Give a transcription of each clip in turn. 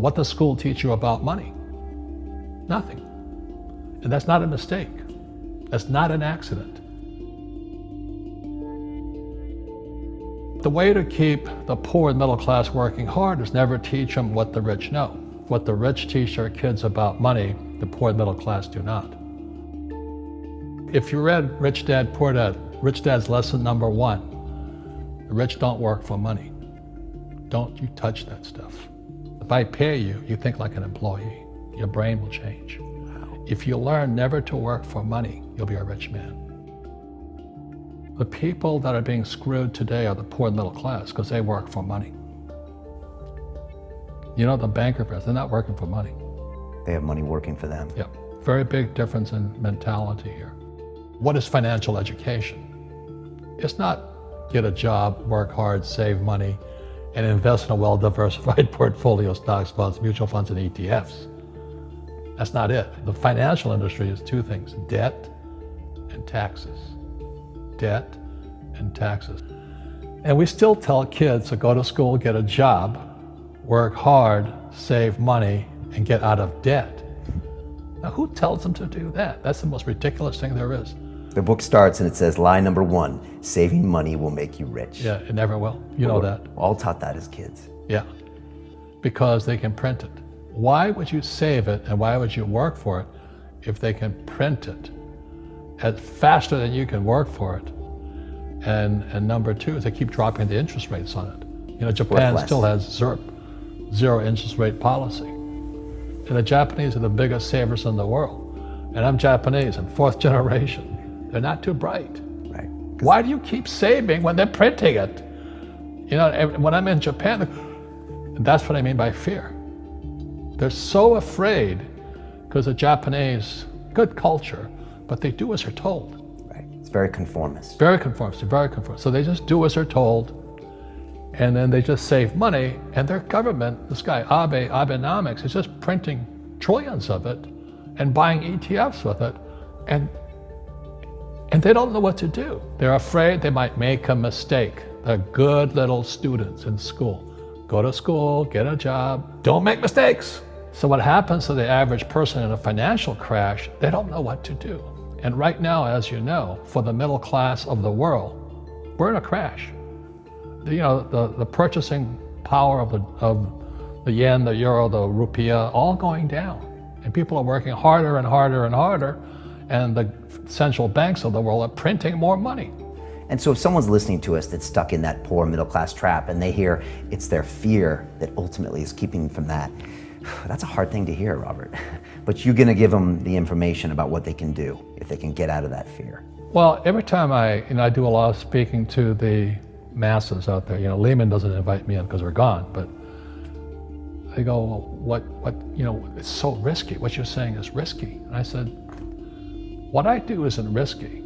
What does school teach you about money? Nothing. And that's not a mistake. That's not an accident. The way to keep the poor and middle class working hard is never teach them what the rich know. What the rich teach their kids about money, the poor and middle class do not. If you read Rich Dad, Poor Dad, Rich Dad's lesson number 1, the rich don't work for money. Don't you touch that stuff. If I pay you, you think like an employee. Your brain will change. If you learn never to work for money, you'll be a rich man. The people that are being screwed today are the poor and middle class because they work for money. You know, the banker friends, they're not working for money. They have money working for them. Yeah, very big difference in mentality here. What is financial education? It's not get a job, work hard, save money, and invest in a well-diversified portfolio of stocks, bonds, mutual funds, and ETFs. That's not it. The financial industry is 2 things, debt and taxes. Debt and taxes. And we still tell kids to go to school, get a job, work hard, save money, and get out of debt. Now, who tells them to do that? That's the most ridiculous thing there is. The book starts and it says, lie number 1, saving money will make you rich. Yeah, it never will. You know that. We're all taught that as kids. Yeah, because they can print it. Why would you save it and why would you work for it if they can print it faster than you can work for it? And number 2 is they keep dropping the interest rates on it. You know, Japan still has zero interest rate policy. And the Japanese are the biggest savers in the world. And I'm Japanese, I'm 4th generation. They're not too bright. Right. Why do you keep saving when they're printing it? You know, when I'm in Japan, that's what I mean by fear. They're so afraid because the Japanese, good culture, but they do as they're told. Right. It's very conformist. Very conformist, very conformist. So they just do as they're told, and then they just save money, and their government, this guy Abenomics, is just printing trillions of it and buying ETFs with it, and they don't know what to do. They're afraid they might make a mistake. They're good little students in school. Go to school, get a job, don't make mistakes. So what happens to the average person in a financial crash, they don't know what to do. And right now, as you know, for the middle class of the world, we're in a crash. You know, the purchasing power of the yen, the euro, the rupiah, all going down. And people are working harder and harder and harder, and the central banks of the world are printing more money. And so if someone's listening to us that's stuck in that poor middle class trap and they hear it's their fear that ultimately is keeping them from that, that's a hard thing to hear, Robert. But you're gonna give them the information about what they can do if they can get out of that fear. Well, every time I do a lot of speaking to the masses out there, Lehman doesn't invite me in because we're gone, but they go, well, what, it's so risky. What you're saying is risky. And I said, what I do isn't risky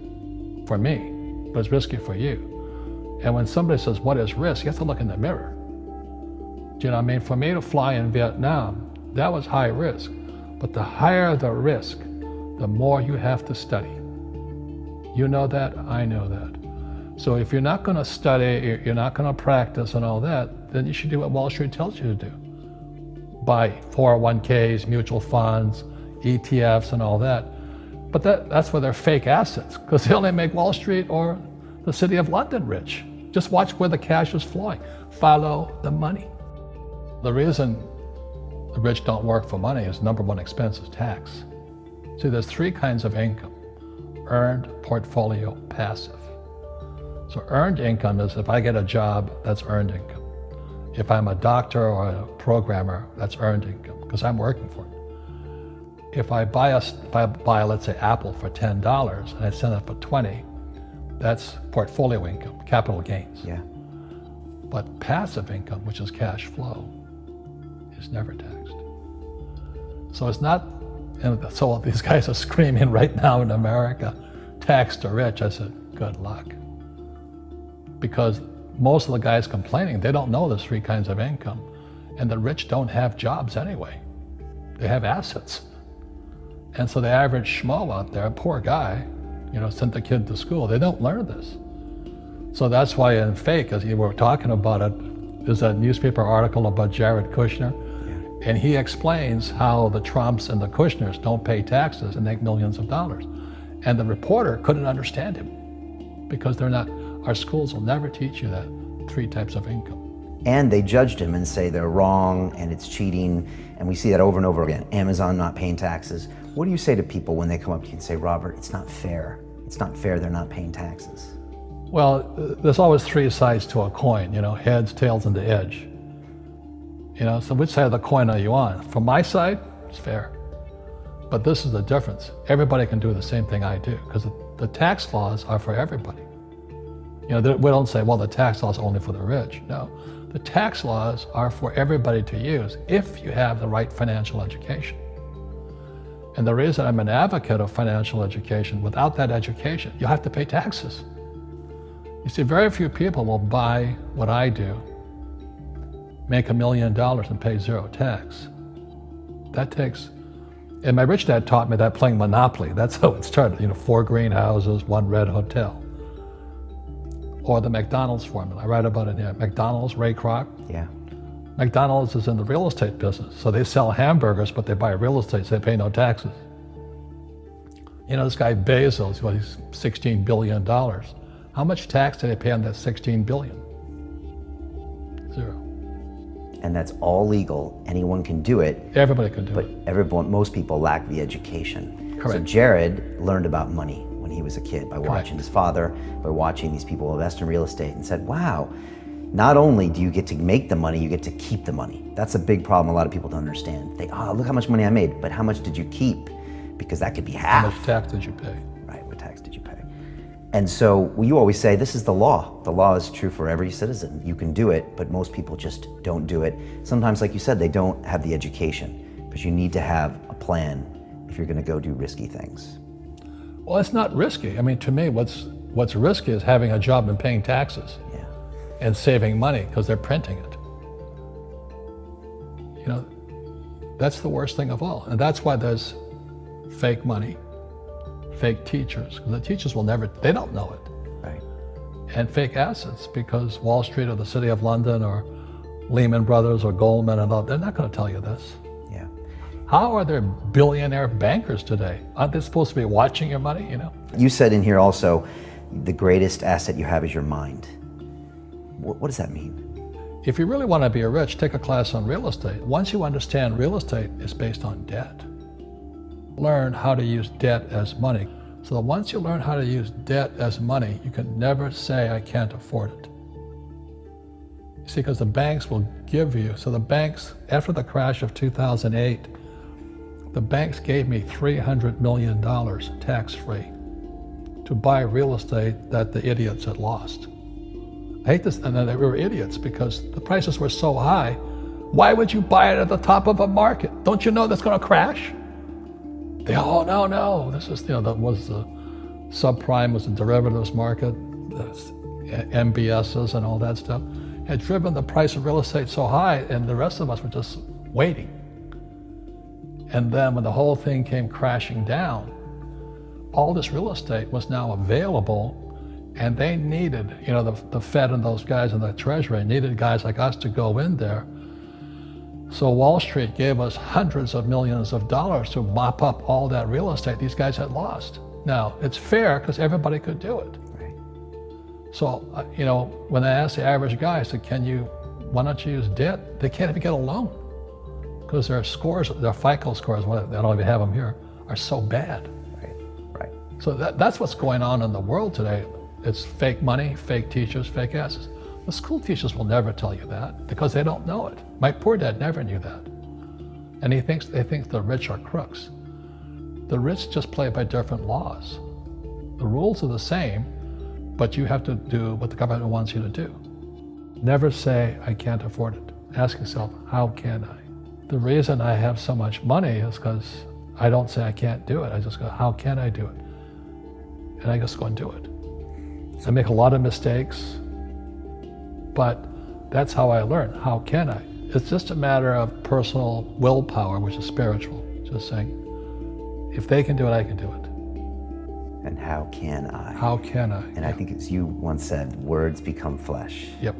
for me, but it's risky for you. And when somebody says, what is risk? You have to look in the mirror. Do you know what I mean? For me to fly in Vietnam, that was high risk. But the higher the risk, the more you have to study. You know that, I know that. So if you're not gonna study, you're not gonna practice and all that, then you should do what Wall Street tells you to do. Buy 401ks, mutual funds, ETFs and all that. But that's where they're fake assets, because they only make Wall Street or the city of London rich. Just watch where the cash is flowing. Follow the money. The reason the rich don't work for money is number 1 expense is tax. See, there's 3 kinds of income: earned, portfolio, passive. So earned income is if I get a job, that's earned income. If I'm a doctor or a programmer, that's earned income, because I'm working for it. If I buy, let's say, Apple for $10 and I sell it for $20, that's portfolio income, capital gains. Yeah. But passive income, which is cash flow, is never taxed. So it's not, and so these guys are screaming right now in America, tax the rich. I said, good luck. Because most of the guys complaining, they don't know there's 3 kinds of income. And the rich don't have jobs anyway. They have assets. And so the average schmo out there, poor guy, sent the kid to school, they don't learn this. So that's why in Fake, as you were talking about it, there's a newspaper article about Jared Kushner. And he explains how the Trumps and the Kushners don't pay taxes and make millions of dollars. And the reporter couldn't understand him because they're not, our schools will never teach you that 3 types of income. And they judged him and say they're wrong and it's cheating. And we see that over and over again. Amazon not paying taxes. What do you say to people when they come up to you and say, Robert, it's not fair. It's not fair they're not paying taxes. Well, there's always 3 sides to a coin, you know, heads, tails, and the edge. You know, so which side of the coin are you on? From my side, it's fair. But this is the difference. Everybody can do the same thing I do because the tax laws are for everybody. You know, we don't say, well, the tax laws are only for the rich. No, the tax laws are for everybody to use if you have the right financial education. And the reason I'm an advocate of financial education, without that education, you have to pay taxes. You see, very few people will buy what I do, make $1 million and pay 0 tax. That takes, and my rich dad taught me that playing Monopoly. That's how it started, you know, 4 greenhouses, 1 red hotel. Or the McDonald's formula, I write about it here. McDonald's, Ray Kroc. Yeah. McDonald's is in the real estate business. So they sell hamburgers, but they buy real estate, so they pay no taxes. You know, this guy Bezos, well, he's $16 billion. How much tax did they pay on that $16 billion? 0. And that's all legal. Anyone can do it. Everybody can do but it. Most people lack the education. Correct. So Jared learned about money when he was a kid by Correct. watching his father, by watching these people invest in real estate, and said, wow, not only do you get to make the money, you get to keep the money. That's a big problem a lot of people don't understand. They, look how much money I made, but how much did you keep? Because that could be half. How much tax did you pay? Right, what tax did you pay? And so you always say, this is the law. The law is true for every citizen. You can do it, but most people just don't do it. Sometimes, like you said, they don't have the education, because you need to have a plan if you're gonna go do risky things. Well, it's not risky. I mean, to me, what's risky is having a job and paying taxes. Yeah. And saving money because they're printing it. You know, that's the worst thing of all. And that's why there's fake money, fake teachers, because the teachers will never, they don't know it. Right. And fake assets, because Wall Street or the City of London or Lehman Brothers or Goldman and all, they're not going to tell you this. Yeah. How are there billionaire bankers today? Aren't they supposed to be watching your money, you know? You said in here also, the greatest asset you have is your mind. What does that mean? If you really want to be rich, take a class on real estate. Once you understand real estate is based on debt, learn how to use debt as money. So that once you learn how to use debt as money, you can never say, I can't afford it. You see, because the banks will give you, so the banks, after the crash of 2008, the banks gave me $300 million tax-free to buy real estate that the idiots had lost. I hate this, and then they were idiots because the prices were so high. Why would you buy it at the top of a market? Don't you know that's going to crash? They, oh, no, this is, you know, that was the subprime was the derivatives market, the MBSs and all that stuff, had driven the price of real estate so high, and the rest of us were just waiting. And then when the whole thing came crashing down, all this real estate was now available. And they needed, you know, the Fed and those guys in the Treasury needed guys like us to go in there. So Wall Street gave us hundreds of millions of dollars to mop up all that real estate these guys had lost. Now, it's fair because everybody could do it. Right. So, you know, when I asked the average guy, I said, why don't you use debt? They can't even get a loan because their scores, their FICO scores, I don't even have them here, are so bad. Right. So that's what's going on in the world today. It's fake money, fake teachers, fake assets. The school teachers will never tell you that because they don't know it. My poor dad never knew that. And they think the rich are crooks. The rich just play by different laws. The rules are the same, but you have to do what the government wants you to do. Never say, I can't afford it. Ask yourself, how can I? The reason I have so much money is because I don't say I can't do it. I just go, how can I do it? And I just go and do it. I make a lot of mistakes, but that's how I learn. How can I? It's just a matter of personal willpower, which is spiritual. Just saying, if they can do it, I can do it. And how can I? How can I? And I think as you once said, words become flesh. Yep.